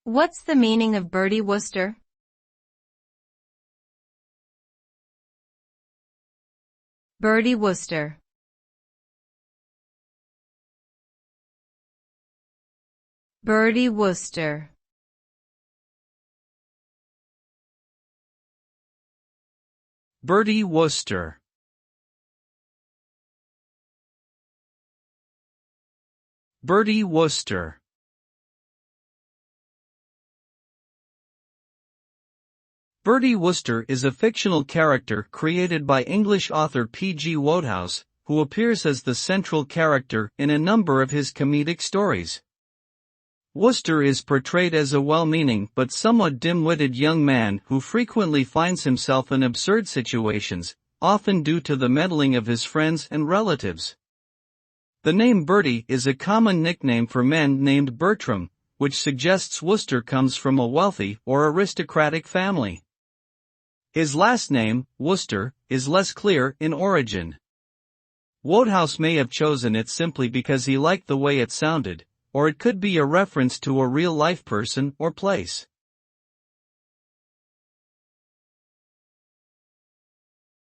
What's the meaning of Bertie Wooster? Bertie Wooster. Bertie Wooster. Bertie Wooster. Bertie Wooster. Bertie Wooster is a fictional character created by English author P.G. Wodehouse, who appears as the central character in a number of his comedic stories. Wooster is portrayed as a well-meaning but somewhat dim-witted young man who frequently finds himself in absurd situations, often due to the meddling of his friends and relatives. The name Bertie is a common nickname for men named Bertram, which suggests Wooster comes from a wealthy or aristocratic family. His last name, Wooster, is less clear in origin. Wodehouse may have chosen it simply because he liked the way it sounded, or it could be a reference to a real-life person or place.